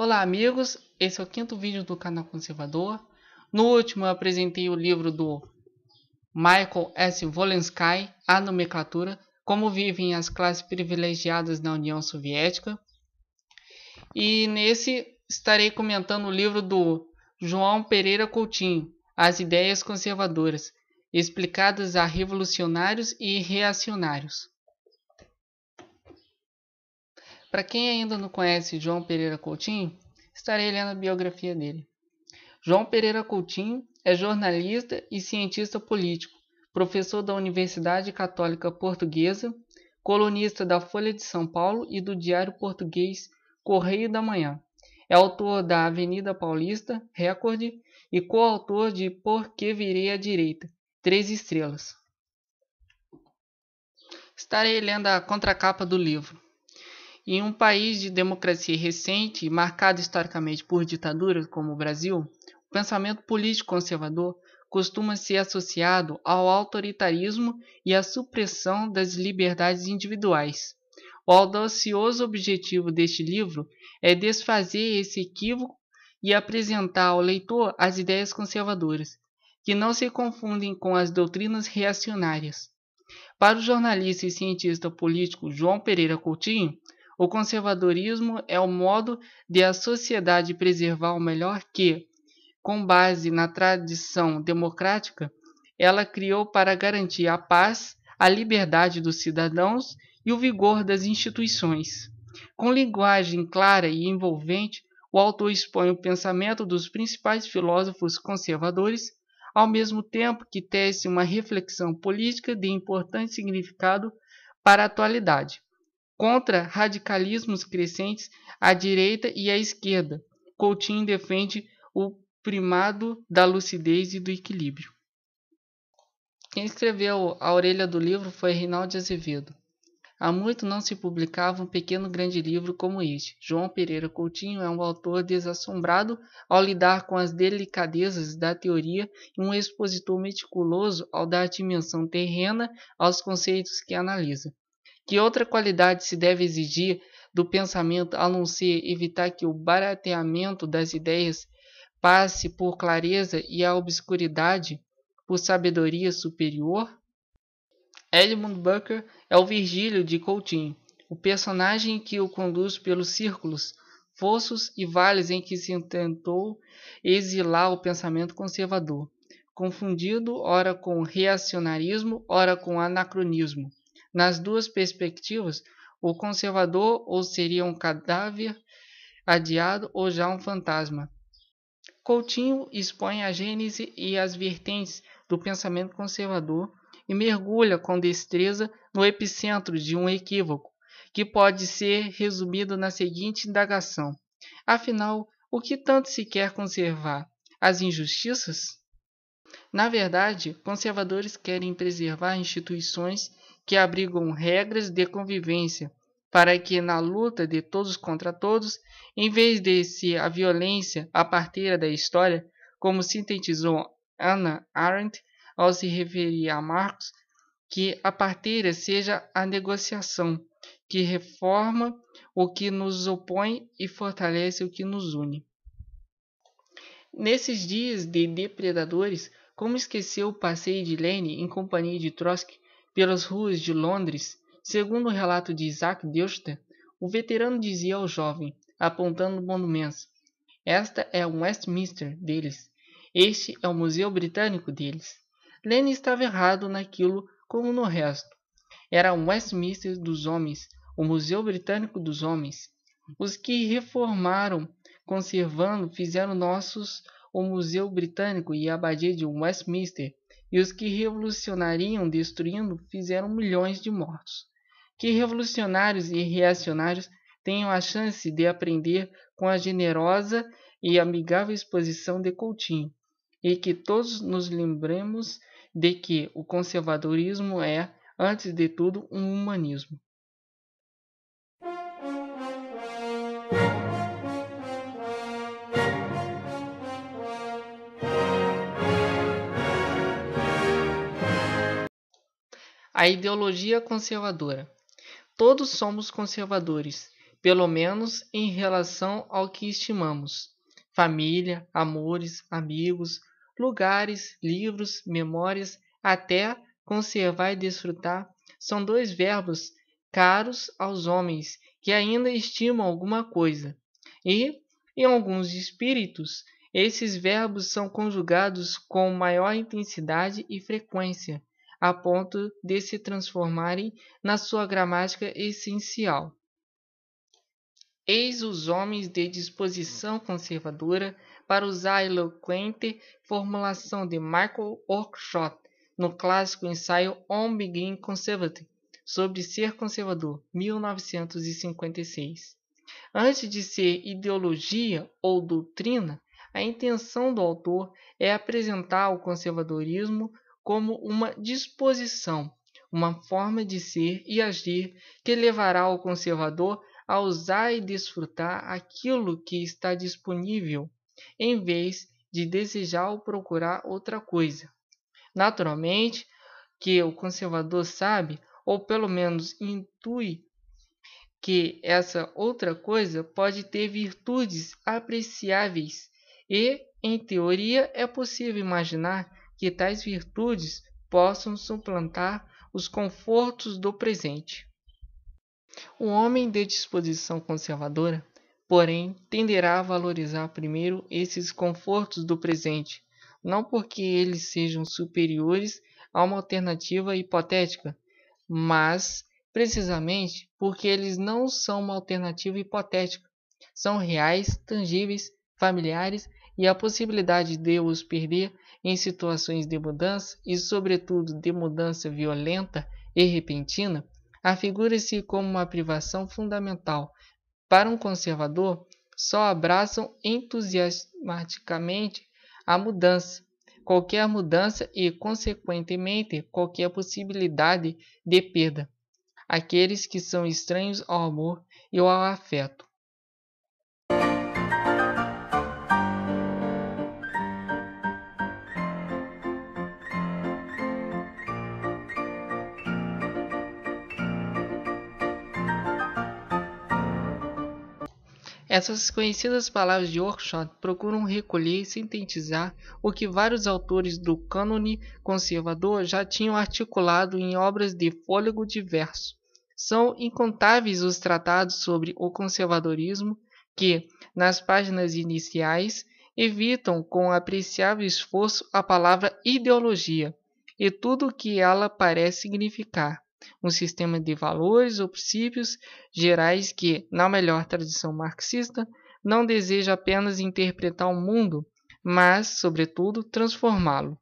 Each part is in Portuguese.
Olá amigos, esse é o quinto vídeo do canal Conservador. No último eu apresentei o livro do Michael S. Wolensky, A Nomenclatura, Como Vivem as Classes Privilegiadas na União Soviética. E nesse estarei comentando o livro do João Pereira Coutinho, As Ideias Conservadoras, explicadas a revolucionários e reacionários. Para quem ainda não conhece João Pereira Coutinho, estarei lendo a biografia dele. João Pereira Coutinho é jornalista e cientista político, professor da Universidade Católica Portuguesa, colunista da Folha de São Paulo e do Diário Português Correio da Manhã. É autor da Avenida Paulista, Recorde, e coautor de Por que Virei à Direita, 3 estrelas. Estarei lendo a contracapa do livro. Em um país de democracia recente, marcado historicamente por ditaduras como o Brasil, o pensamento político conservador costuma ser associado ao autoritarismo e à supressão das liberdades individuais. O audacioso objetivo deste livro é desfazer esse equívoco e apresentar ao leitor as ideias conservadoras, que não se confundem com as doutrinas reacionárias. Para o jornalista e cientista político João Pereira Coutinho, o conservadorismo é o modo de a sociedade preservar o melhor que, com base na tradição democrática, ela criou para garantir a paz, a liberdade dos cidadãos e o vigor das instituições. Com linguagem clara e envolvente, o autor expõe o pensamento dos principais filósofos conservadores, ao mesmo tempo que tece uma reflexão política de importante significado para a atualidade. Contra radicalismos crescentes à direita e à esquerda, Coutinho defende o primado da lucidez e do equilíbrio. Quem escreveu a orelha do livro foi Reinaldo Azevedo. Há muito não se publicava um pequeno grande livro como este. João Pereira Coutinho é um autor desassombrado ao lidar com as delicadezas da teoria e um expositor meticuloso ao dar dimensão terrena aos conceitos que analisa. Que outra qualidade se deve exigir do pensamento a não ser evitar que o barateamento das ideias passe por clareza e a obscuridade por sabedoria superior? Edmund Burke é o Virgílio de Coutinho, o personagem que o conduz pelos círculos, fossos e vales em que se tentou exilar o pensamento conservador, confundido ora com reacionarismo, ora com anacronismo. Nas duas perspectivas, o conservador ou seria um cadáver adiado ou já um fantasma. Coutinho expõe a gênese e as vertentes do pensamento conservador e mergulha com destreza no epicentro de um equívoco, que pode ser resumido na seguinte indagação: afinal, o que tanto se quer conservar? As injustiças? Na verdade, conservadores querem preservar instituições que abrigam regras de convivência, para que na luta de todos contra todos, em vez de ser a violência a parteira da história, como sintetizou Hannah Arendt ao se referir a Marx, que a parteira seja a negociação, que reforma o que nos opõe e fortalece o que nos une. Nesses dias de depredadores, como esquecer o passeio de Lenin em companhia de Trotsky pelas ruas de Londres? Segundo o relato de Isaac Deutscher, o veterano dizia ao jovem, apontando monumentos: esta é o Westminster deles, este é o Museu Britânico deles. Lenin estava errado naquilo como no resto. Era o Westminster dos homens, o Museu Britânico dos homens. Os que reformaram, conservando, fizeram nossos o Museu Britânico e a Abadia de Westminster, e os que revolucionariam, destruindo, fizeram milhões de mortos. Que revolucionários e reacionários tenham a chance de aprender com a generosa e amigável exposição de Coutinho, e que todos nos lembremos de que o conservadorismo é, antes de tudo, um humanismo. A ideologia conservadora. Todos somos conservadores. pelo menos em relação ao que estimamos. Família, amores, amigos, lugares, livros, memórias, até conservar e desfrutar são dois verbos caros aos homens que ainda estimam alguma coisa. E, em alguns espíritos, esses verbos são conjugados com maior intensidade e frequência, a ponto de se transformarem na sua gramática essencial. Eis os homens de disposição conservadora, para usar a eloquente formulação de Michael Oakeshott no clássico ensaio On Being Conservative, sobre ser conservador, 1956. Antes de ser ideologia ou doutrina, a intenção do autor é apresentar o conservadorismo como uma disposição, uma forma de ser e agir que levará o conservador a usar e desfrutar aquilo que está disponível, em vez de desejar ou procurar outra coisa. Naturalmente, que o conservador sabe, ou pelo menos intui, que essa outra coisa pode ter virtudes apreciáveis e, em teoria, é possível imaginar que tais virtudes possam suplantar os confortos do presente. O homem de disposição conservadora, porém, tenderá a valorizar primeiro esses confortos do presente, não porque eles sejam superiores a uma alternativa hipotética, mas precisamente porque eles não são uma alternativa hipotética, são reais, tangíveis, familiares, e a possibilidade de os perder em situações de mudança e, sobretudo, de mudança violenta e repentina, afigura-se como uma privação fundamental. Para um conservador, só abraçam entusiasmaticamente a mudança, qualquer mudança e, consequentemente, qualquer possibilidade de perda. Aqueles que são estranhos ao amor e ao afeto. Essas conhecidas palavras de Oakeshott procuram recolher e sintetizar o que vários autores do cânone conservador já tinham articulado em obras de fôlego diverso. São incontáveis os tratados sobre o conservadorismo que, nas páginas iniciais, evitam com apreciável esforço a palavra ideologia e tudo o que ela parece significar. Um sistema de valores ou princípios gerais que, na melhor tradição marxista, não deseja apenas interpretar o mundo, mas, sobretudo, transformá-lo.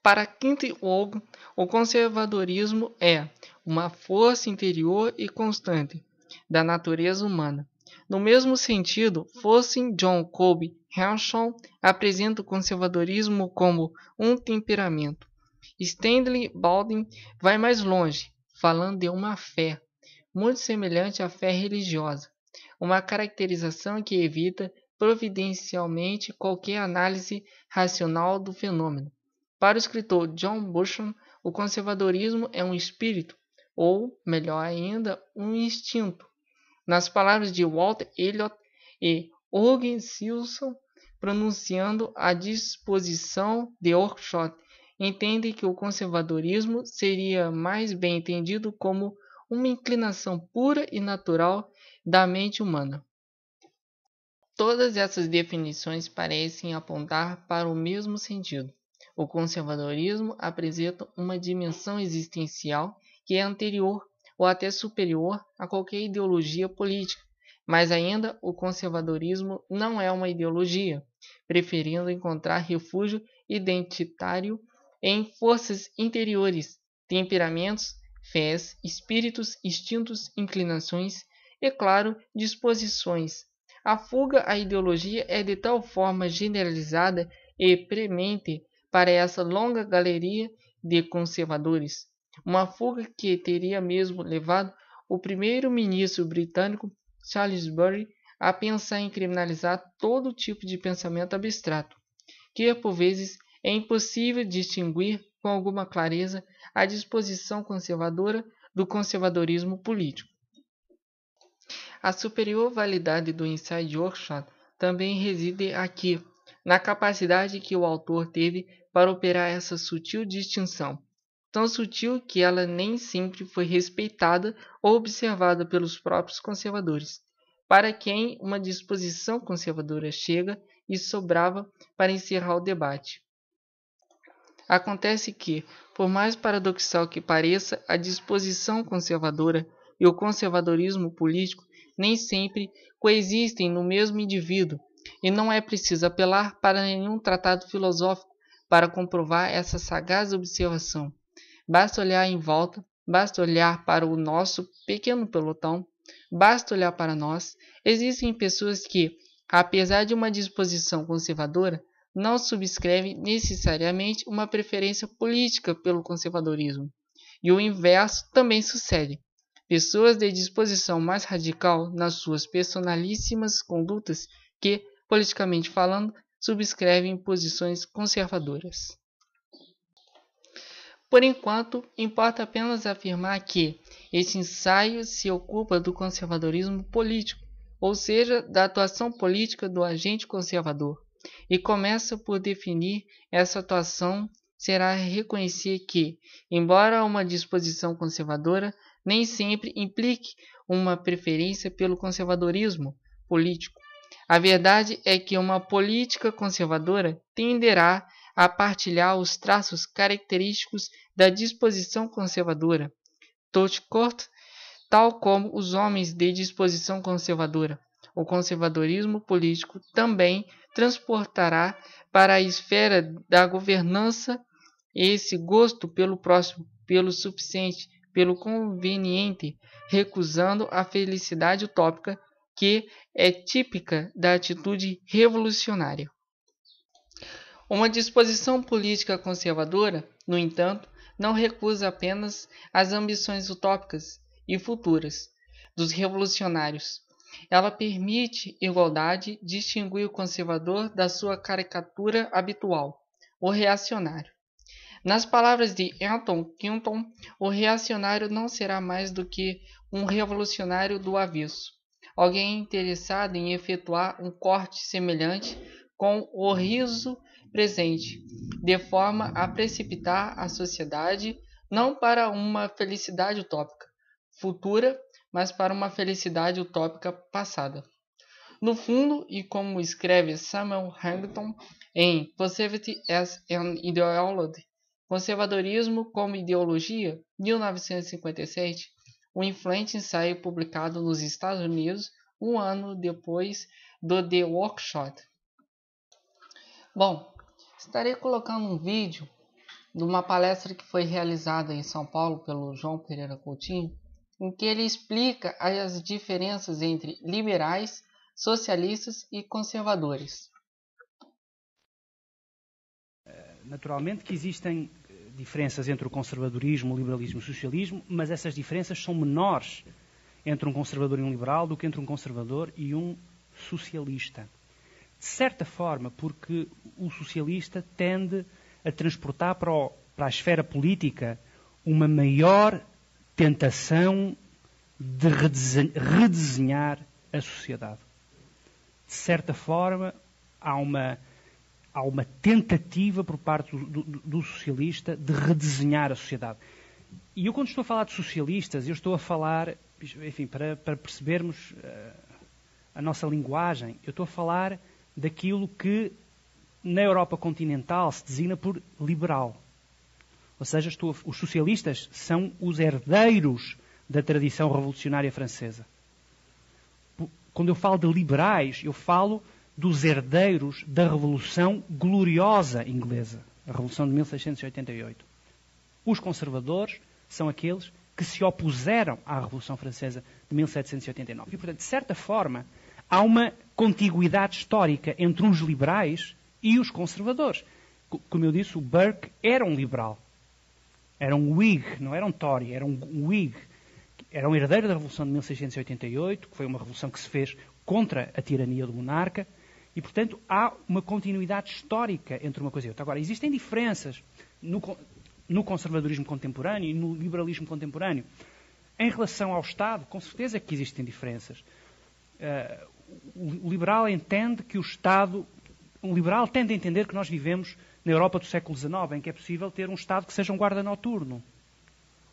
Para Kent Wong, o conservadorismo é uma força interior e constante da natureza humana. No mesmo sentido, Fossey John Colby Henshaw apresenta o conservadorismo como um temperamento. Stanley Baldwin vai mais longe, falando de uma fé, muito semelhante à fé religiosa, uma caracterização que evita providencialmente qualquer análise racional do fenômeno. Para o escritor John Bushnell, o conservadorismo é um espírito, ou, melhor ainda, um instinto. Nas palavras de Walter Elliot e Hugh Simpson, pronunciando a disposição de Oakeshott, entende que o conservadorismo seria mais bem entendido como uma inclinação pura e natural da mente humana. Todas essas definições parecem apontar para o mesmo sentido. O conservadorismo apresenta uma dimensão existencial que é anterior ou até superior a qualquer ideologia política, mas ainda o conservadorismo não é uma ideologia, preferindo encontrar refúgio identitário em forças interiores, temperamentos, fés, espíritos, instintos, inclinações e, claro, disposições. A fuga à ideologia é de tal forma generalizada e premente para essa longa galeria de conservadores, uma fuga que teria mesmo levado o primeiro-ministro britânico Salisbury a pensar em criminalizar todo tipo de pensamento abstrato, que por vezes é impossível distinguir com alguma clareza a disposição conservadora do conservadorismo político. A superior validade do ensaio de Oakeshott também reside aqui, na capacidade que o autor teve para operar essa sutil distinção, tão sutil que ela nem sempre foi respeitada ou observada pelos próprios conservadores, para quem uma disposição conservadora chega e sobrava para encerrar o debate. Acontece que, por mais paradoxal que pareça, a disposição conservadora e o conservadorismo político nem sempre coexistem no mesmo indivíduo, e não é preciso apelar para nenhum tratado filosófico para comprovar essa sagaz observação. Basta olhar em volta, basta olhar para o nosso pequeno pelotão, basta olhar para nós. Existem pessoas que, apesar de uma disposição conservadora, não subscrevem necessariamente uma preferência política pelo conservadorismo. E o inverso também sucede. Pessoas de disposição mais radical nas suas personalíssimas condutas que, politicamente falando, subscrevem posições conservadoras. Por enquanto, importa apenas afirmar que este ensaio se ocupa do conservadorismo político, ou seja, da atuação política do agente conservador, e começa por definir essa atuação. Será reconhecer que, embora uma disposição conservadora nem sempre implique uma preferência pelo conservadorismo político, a verdade é que uma política conservadora tenderá a partilhar os traços característicos da disposição conservadora, tal como os homens de disposição conservadora. O conservadorismo político também transportará para a esfera da governança esse gosto pelo próximo, pelo suficiente, pelo conveniente, recusando a felicidade utópica que é típica da atitude revolucionária. Uma disposição política conservadora, no entanto, não recusa apenas as ambições utópicas e futuras dos revolucionários. Ela permite igualdade, distinguir o conservador da sua caricatura habitual, o reacionário. Nas palavras de Anton Quinton, o reacionário não será mais do que um revolucionário do avesso, alguém interessado em efetuar um corte semelhante com o riso presente, de forma a precipitar a sociedade não para uma felicidade utópica futura, mas para uma felicidade utópica passada. No fundo, e como escreve Samuel Huntington em Conservatism as an Ideology, Conservadorismo como Ideologia, 1957, um influente ensaio publicado nos Estados Unidos um ano depois do de Oakeshott. Bom, estarei colocando um vídeo de uma palestra que foi realizada em São Paulo pelo João Pereira Coutinho, em que ele explica as diferenças entre liberais, socialistas e conservadores. Naturalmente que existem diferenças entre o conservadorismo, o liberalismo e o socialismo, mas essas diferenças são menores entre um conservador e um liberal do que entre um conservador e um socialista. De certa forma, porque o socialista tende a transportar para a esfera política uma maior tentação de redesenhar a sociedade. De certa forma, há uma tentativa por parte do socialista de redesenhar a sociedade. E eu, quando estou a falar de socialistas, eu estou a falar, enfim, para percebermos a nossa linguagem, eu estou a falar daquilo que na Europa continental se designa por liberal. Ou seja, os socialistas são os herdeiros da tradição revolucionária francesa. Quando eu falo de liberais, eu falo dos herdeiros da Revolução Gloriosa Inglesa, a Revolução de 1688. Os conservadores são aqueles que se opuseram à Revolução Francesa de 1789. E, portanto, de certa forma, há uma contiguidade histórica entre os liberais e os conservadores. Como eu disse, o Burke era um liberal. Era um Whig, não era um Tory, era um Whig. Era um herdeiro da Revolução de 1688, que foi uma revolução que se fez contra a tirania do monarca. E, portanto, há uma continuidade histórica entre uma coisa e outra. Agora, existem diferenças no conservadorismo contemporâneo e no liberalismo contemporâneo. Em relação ao Estado, com certeza que existem diferenças. O liberal entende que o Estado... O liberal tende a entender que nós vivemos na Europa do século XIX, em que é possível ter um Estado que seja um guarda noturno.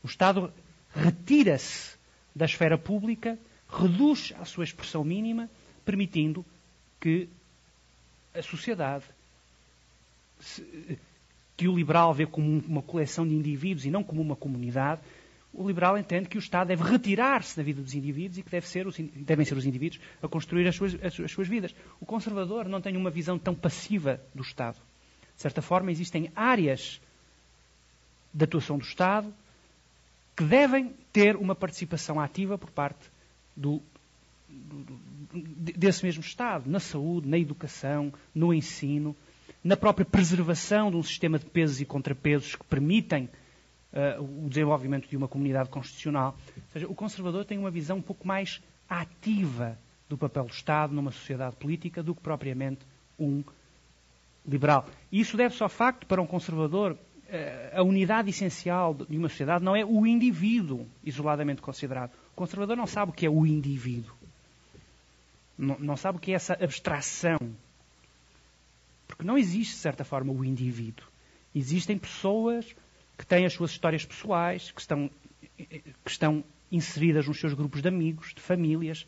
O Estado retira-se da esfera pública, reduz a sua expressão mínima, permitindo que a sociedade, que o liberal vê como uma coleção de indivíduos e não como uma comunidade, o liberal entende que o Estado deve retirar-se da vida dos indivíduos e que devem ser os indivíduos a construir as suas vidas. O conservador não tem uma visão tão passiva do Estado. De certa forma, existem áreas de atuação do Estado que devem ter uma participação ativa por parte desse mesmo Estado, na saúde, na educação, no ensino, na própria preservação de um sistema de pesos e contrapesos que permitem o desenvolvimento de uma comunidade constitucional. Ou seja, o conservador tem uma visão um pouco mais ativa do papel do Estado numa sociedade política do que propriamente um liberal. E isso deve-se ao facto, para um conservador, a unidade essencial de uma sociedade não é o indivíduo isoladamente considerado. O conservador não sabe o que é o indivíduo. Não sabe o que é essa abstração. Porque não existe, de certa forma, o indivíduo. Existem pessoas que têm as suas histórias pessoais, que estão inseridas nos seus grupos de amigos, de famílias,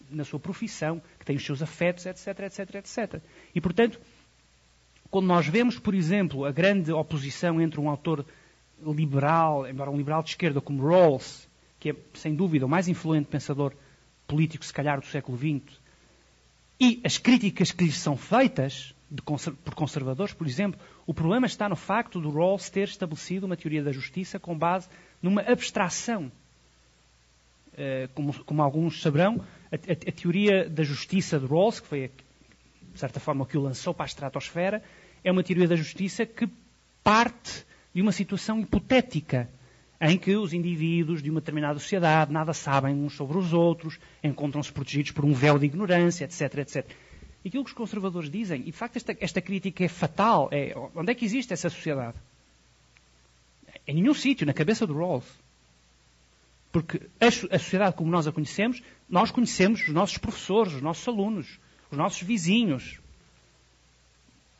na sua profissão, que têm os seus afetos, etc, etc, etc. E, portanto, quando nós vemos, por exemplo, a grande oposição entre um autor liberal, embora um liberal de esquerda como Rawls, que é, sem dúvida, o mais influente pensador político, se calhar, do século XX, e as críticas que lhes são feitas por conservadores, por exemplo, o problema está no facto de Rawls ter estabelecido uma teoria da justiça com base numa abstração. Como alguns saberão, a teoria da justiça de Rawls, que foi, de certa forma, o que o lançou para a estratosfera, é uma teoria da justiça que parte de uma situação hipotética, em que os indivíduos de uma determinada sociedade nada sabem uns sobre os outros, encontram-se protegidos por um véu de ignorância, etc, etc. E aquilo que os conservadores dizem, e de facto esta crítica é fatal, onde é que existe essa sociedade? Em nenhum sítio, na cabeça do Rawls. Porque a sociedade como nós a conhecemos, nós conhecemos os nossos professores, os nossos alunos, os nossos vizinhos.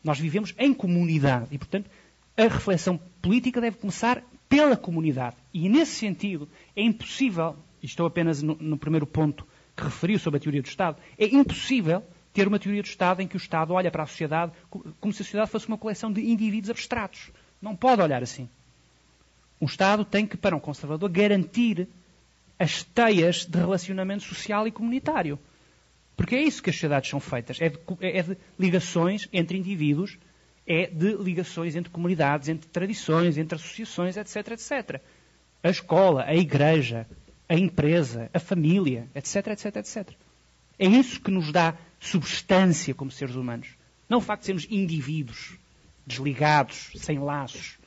Nós vivemos em comunidade e, portanto, a reflexão política deve começar pela comunidade. E, nesse sentido, é impossível, e estou apenas no primeiro ponto que referiu sobre a teoria do Estado, é impossível ter uma teoria do Estado em que o Estado olha para a sociedade como se a sociedade fosse uma coleção de indivíduos abstratos. Não pode olhar assim. Um Estado tem que, para um conservador, garantir as teias de relacionamento social e comunitário. Porque é isso que as sociedades são feitas. É de ligações entre indivíduos, é de ligações entre comunidades, entre tradições, entre associações, etc, etc. A escola, a igreja, a empresa, a família, etc, etc, etc. É isso que nos dá substância como seres humanos. Não o facto de sermos indivíduos, desligados, sem laços.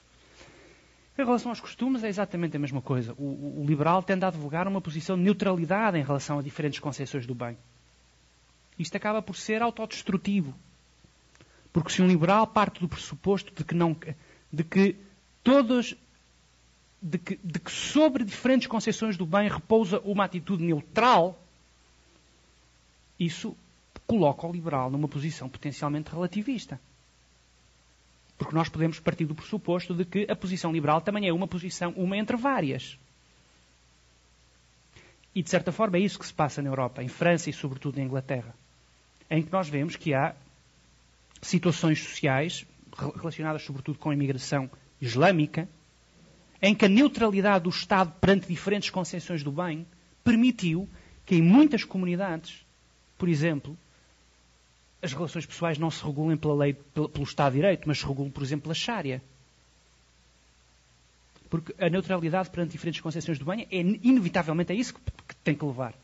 Em relação aos costumes, é exatamente a mesma coisa. O liberal tende a advogar uma posição de neutralidade em relação a diferentes concepções do bem. Isto acaba por ser autodestrutivo. Porque se um liberal parte do pressuposto de que sobre diferentes concepções do bem repousa uma atitude neutral, isso coloca o liberal numa posição potencialmente relativista. Porque nós podemos partir do pressuposto de que a posição liberal também é uma entre várias. E, de certa forma, é isso que se passa na Europa, em França e, sobretudo, na Inglaterra, em que nós vemos que há situações sociais, relacionadas, sobretudo, com a imigração islâmica, em que a neutralidade do Estado perante diferentes concepções do bem permitiu que, em muitas comunidades, por exemplo, as relações pessoais não se regulem pela lei, pelo Estado de Direito, mas se regulem, por exemplo, pela Sharia. Porque a neutralidade perante diferentes concepções do bem é inevitavelmente a isso que tem que levar.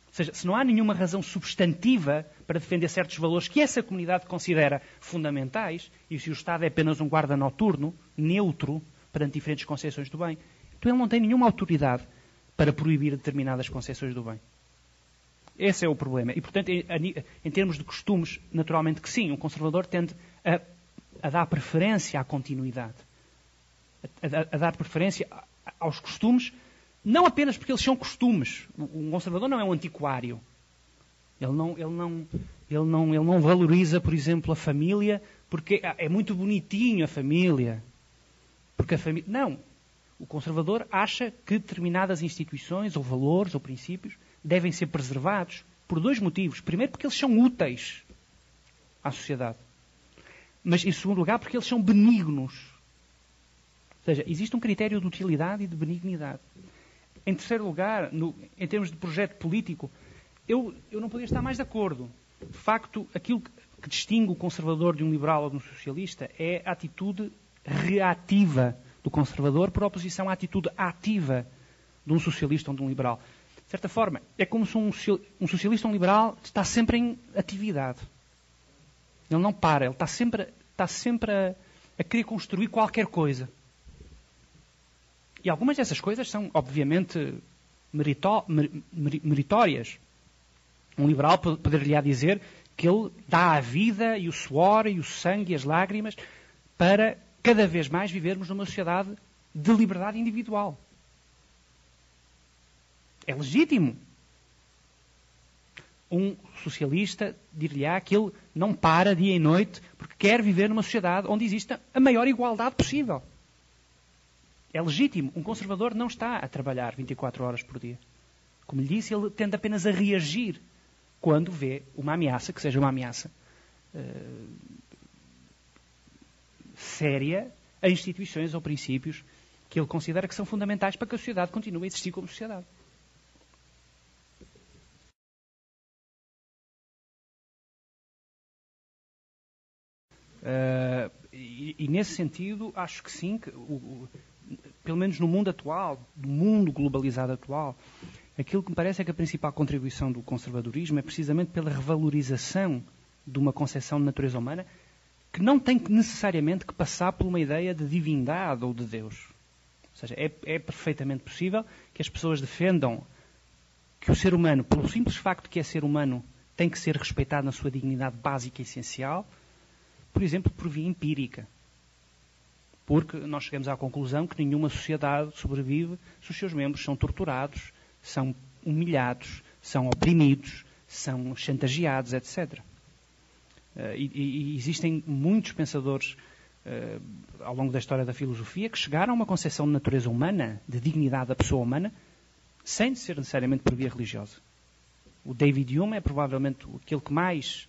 Ou seja, se não há nenhuma razão substantiva para defender certos valores que essa comunidade considera fundamentais, e se o Estado é apenas um guarda noturno, neutro, perante diferentes concepções do bem, então ele não tem nenhuma autoridade para proibir determinadas concepções do bem. Esse é o problema. E, portanto, em termos de costumes, naturalmente que sim, um conservador tende a dar preferência à continuidade. A dar preferência aos costumes, não apenas porque eles são costumes. Um conservador não é um antiquário. Ele não valoriza, por exemplo, a família, porque é muito bonitinho a família. Porque a família... Não. O conservador acha que determinadas instituições, ou valores, ou princípios, devem ser preservados por dois motivos. Primeiro, porque eles são úteis à sociedade. Mas, em segundo lugar, porque eles são benignos. Ou seja, existe um critério de utilidade e de benignidade. Em terceiro lugar, em termos de projeto político, eu não poderia estar mais de acordo. De facto, aquilo que distingue o conservador de um liberal ou de um socialista é a atitude reativa do conservador por oposição à atitude ativa de um socialista ou de um liberal. De certa forma, é como se um socialista ou um liberal está sempre em atividade. Ele não para, ele está sempre a querer construir qualquer coisa. E algumas dessas coisas são, obviamente, meritórias. Um liberal poderia dizer que ele dá a vida e o suor e o sangue e as lágrimas para cada vez mais vivermos numa sociedade de liberdade individual. É legítimo. Um socialista dir-lhe-á que ele não para dia e noite porque quer viver numa sociedade onde exista a maior igualdade possível. É legítimo. Um conservador não está a trabalhar 24 horas por dia. Como lhe disse, ele tende apenas a reagir quando vê uma ameaça, que seja uma ameaça séria a instituições ou princípios que ele considera que são fundamentais para que a sociedade continue a existir como sociedade. E nesse sentido, acho que sim, que pelo menos no mundo atual, no mundo globalizado atual, aquilo que me parece é que a principal contribuição do conservadorismo é precisamente pela revalorização de uma concepção de natureza humana que não tem necessariamente que passar por uma ideia de divindade ou de Deus. Ou seja, é perfeitamente possível que as pessoas defendam que o ser humano, pelo simples facto de que é ser humano, tem que ser respeitado na sua dignidade básica e essencial, por exemplo, por via empírica. Porque nós chegamos à conclusão que nenhuma sociedade sobrevive se os seus membros são torturados, são humilhados, são oprimidos, são chantageados, etc. E existem muitos pensadores ao longo da história da filosofia que chegaram a uma concepção de natureza humana, de dignidade da pessoa humana, sem ser necessariamente por via religiosa. O David Hume é provavelmente aquele que mais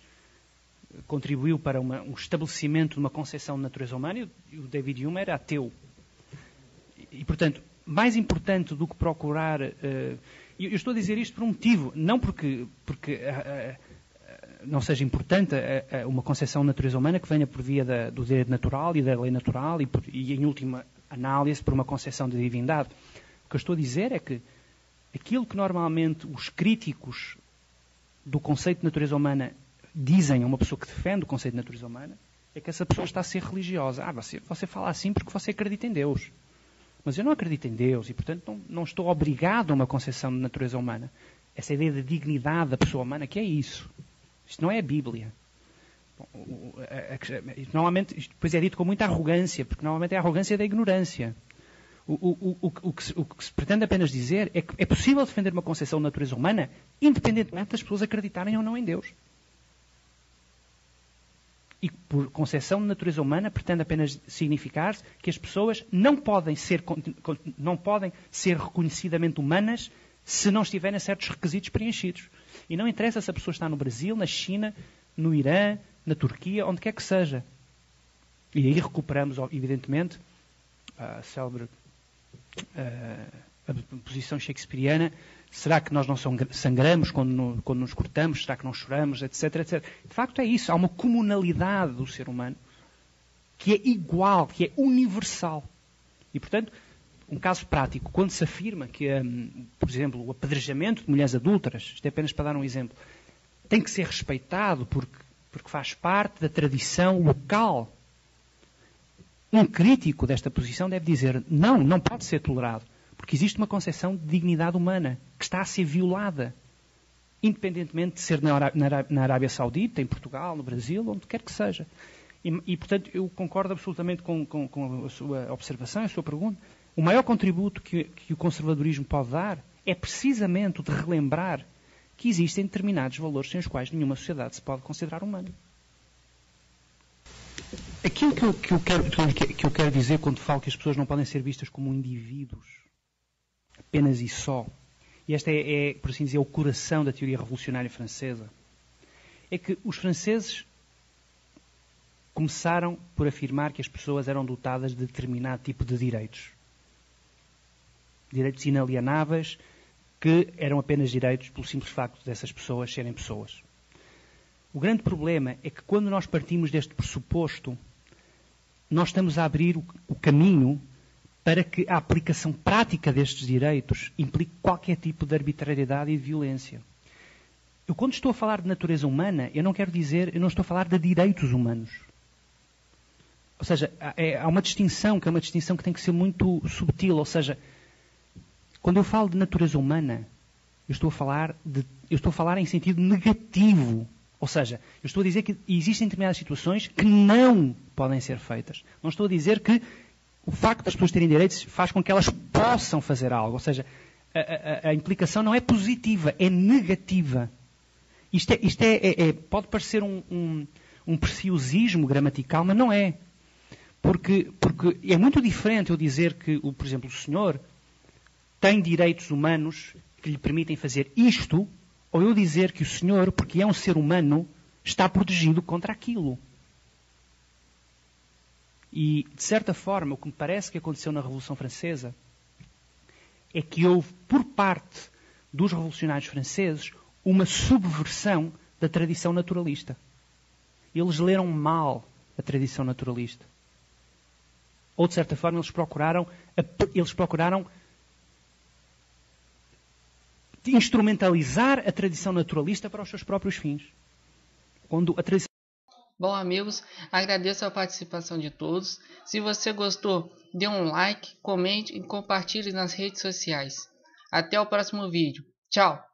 contribuiu para um estabelecimento de uma concepção de natureza humana, e o David Hume era ateu. E, portanto, mais importante do que procurar... eu estou a dizer isto por um motivo, não porque não seja importante uma concepção de natureza humana que venha por via do direito natural e da lei natural e, em última análise, por uma concepção de divindade. O que eu estou a dizer é que aquilo que normalmente os críticos do conceito de natureza humana dizem a uma pessoa que defende o conceito de natureza humana é que essa pessoa está a ser religiosa. Você fala assim porque você acredita em Deus. Mas eu não acredito em Deus e, portanto, não estou obrigado a uma concepção de natureza humana. Essa ideia de dignidade da pessoa humana, que é isso? Isto não é a Bíblia. Bom, normalmente, isto depois é dito com muita arrogância, porque normalmente é a arrogância da ignorância. O que se pretende apenas dizer é que é possível defender uma concepção de natureza humana independentemente das pessoas acreditarem ou não em Deus. E por concepção de natureza humana pretende apenas significar que as pessoas não podem ser reconhecidamente humanas se não estiverem certos requisitos preenchidos. E não interessa se a pessoa está no Brasil, na China, no Irã, na Turquia, onde quer que seja. E aí recuperamos, evidentemente, a célebre a posição shakespeariana. Será que nós não sangramos quando nos cortamos? Será que não choramos? Etc, etc. De facto é isso. Há uma comunalidade do ser humano que é igual, que é universal. E, portanto, um caso prático, quando se afirma que, por exemplo, o apedrejamento de mulheres adúlteras, isto é apenas para dar um exemplo, tem que ser respeitado porque faz parte da tradição local. Um crítico desta posição deve dizer, não pode ser tolerado. Porque existe uma concepção de dignidade humana que está a ser violada, independentemente de ser na Arábia Saudita, em Portugal, no Brasil, onde quer que seja. E portanto, eu concordo absolutamente com a sua observação, a sua pergunta. O maior contributo que o conservadorismo pode dar é precisamente o de relembrar que existem determinados valores sem os quais nenhuma sociedade se pode considerar humana. Aquilo que eu quero dizer quando falo que as pessoas não podem ser vistas como indivíduos, apenas e só, e este é, por assim dizer, o coração da teoria revolucionária francesa, é que os franceses começaram por afirmar que as pessoas eram dotadas de determinado tipo de direitos. Direitos inalienáveis, que eram apenas direitos pelo simples facto dessas pessoas serem pessoas. O grande problema é que quando nós partimos deste pressuposto, nós estamos a abrir o caminho para que a aplicação prática destes direitos implique qualquer tipo de arbitrariedade e de violência. Eu, quando estou a falar de natureza humana, eu não estou a falar de direitos humanos. Ou seja, há uma distinção, que é uma distinção que tem que ser muito subtil. Ou seja, quando eu falo de natureza humana, eu estou a falar em sentido negativo. Ou seja, eu estou a dizer que existem determinadas situações que não podem ser feitas. Não estou a dizer que o facto das pessoas terem direitos faz com que elas possam fazer algo. Ou seja, a implicação não é positiva, é negativa. Isto pode parecer um preciosismo gramatical, mas não é. Porque é muito diferente eu dizer que, por exemplo, o senhor tem direitos humanos que lhe permitem fazer isto, ou eu dizer que o senhor, porque é um ser humano, está protegido contra aquilo. E, de certa forma, o que me parece que aconteceu na Revolução Francesa é que houve, por parte dos revolucionários franceses, uma subversão da tradição naturalista. Eles leram mal a tradição naturalista. Ou, de certa forma, eles procuraram instrumentalizar a tradição naturalista para os seus próprios fins. Quando a tradição... Bom, amigos, agradeço a participação de todos. Se você gostou, dê um like, comente e compartilhe nas redes sociais. Até o próximo vídeo. Tchau!